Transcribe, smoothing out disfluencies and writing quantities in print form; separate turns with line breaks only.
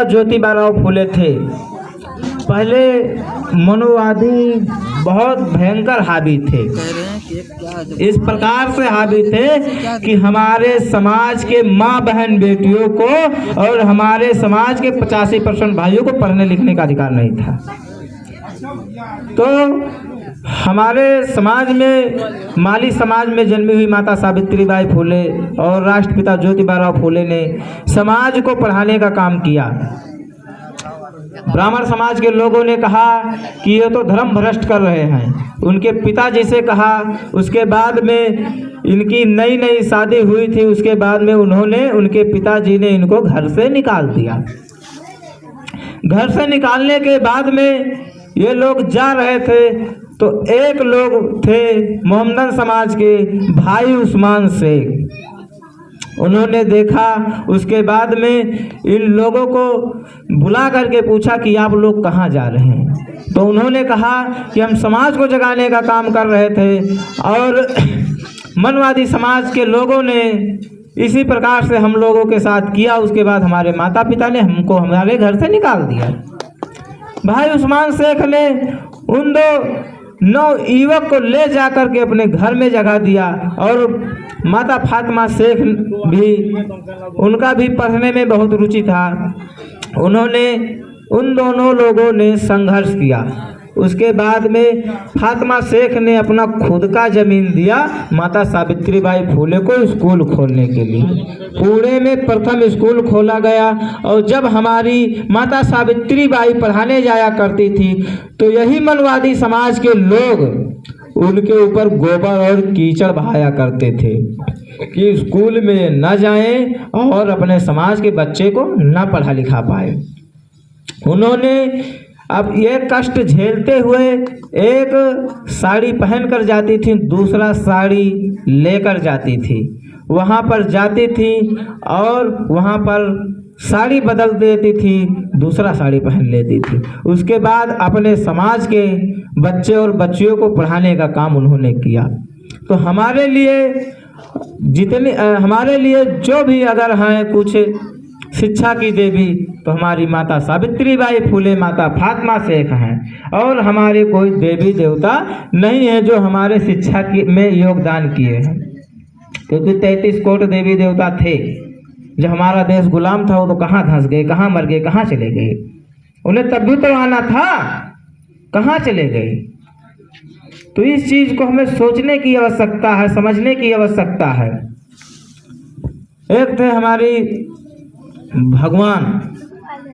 ज्योतिबाराव फूले थे। पहले मनुवादी बहुत भयंकर हावी थे। इस प्रकार से हावी थे कि हमारे समाज के माँ बहन बेटियों को और हमारे समाज के 85% भाइयों को पढ़ने लिखने का अधिकार नहीं था। तो हमारे समाज में, माली समाज में जन्मी हुई माता सावित्रीबाई फूले और राष्ट्रपिता ज्योतिबाराव फूले ने समाज को पढ़ाने का काम किया। ब्राह्मण समाज के लोगों ने कहा कि ये तो धर्म भ्रष्ट कर रहे हैं। उनके पिताजी से कहा। उसके बाद में इनकी नई नई शादी हुई थी। उसके बाद में उनके पिताजी ने इनको घर से निकाल दिया। घर से निकालने के बाद में ये लोग जा रहे थे तो एक लोग थे मोहम्मदन समाज के भाई उस्मान शेख। उन्होंने देखा। उसके बाद में इन लोगों को बुला करके पूछा कि आप लोग कहाँ जा रहे हैं। तो उन्होंने कहा कि हम समाज को जगाने का काम कर रहे थे और मनवादी समाज के लोगों ने इसी प्रकार से हम लोगों के साथ किया। उसके बाद हमारे माता पिता ने हमको हमारे घर से निकाल दिया। भाई उस्मान शेख ने उन दो नवयुवक को ले जा कर के अपने घर में जगा दिया और माता फातिमा शेख भी, उनका भी पढ़ने में बहुत रुचि था। उन दोनों लोगों ने संघर्ष किया। उसके बाद में फातिमा शेख ने अपना खुद का ज़मीन दिया माता सावित्रीबाई फूले को स्कूल खोलने के लिए। पुणे में प्रथम स्कूल खोला गया और जब हमारी माता सावित्रीबाई पढ़ाने जाया करती थी तो यही मनवादी समाज के लोग उनके ऊपर गोबर और कीचड़ बहाया करते थे कि स्कूल में न जाएं और अपने समाज के बच्चे को न पढ़ा लिखा पाए। उन्होंने अब ये कष्ट झेलते हुए एक साड़ी पहन कर जाती थी, दूसरा साड़ी लेकर जाती थी। वहाँ पर जाती थी और वहाँ पर साड़ी बदल देती थी, दूसरा साड़ी पहन लेती थी। उसके बाद अपने समाज के बच्चे और बच्चियों को पढ़ाने का काम उन्होंने किया। तो हमारे लिए जो भी अगर हैं कुछ शिक्षा की देवी तो हमारी माता सावित्रीबाई फूले, माता फातिमा शेख हैं। और हमारे कोई देवी देवता नहीं है जो हमारे शिक्षा में योगदान किए हैं, क्योंकि 33 कोटि देवी देवता थे। जब हमारा देश गुलाम था वो तो कहाँ धंस गए, कहाँ मर गए, कहाँ चले गए। उन्हें तब भी तो आना था, कहाँ चले गए। तो इस चीज़ को हमें सोचने की आवश्यकता है, समझने की आवश्यकता है। एक थे हमारी भगवान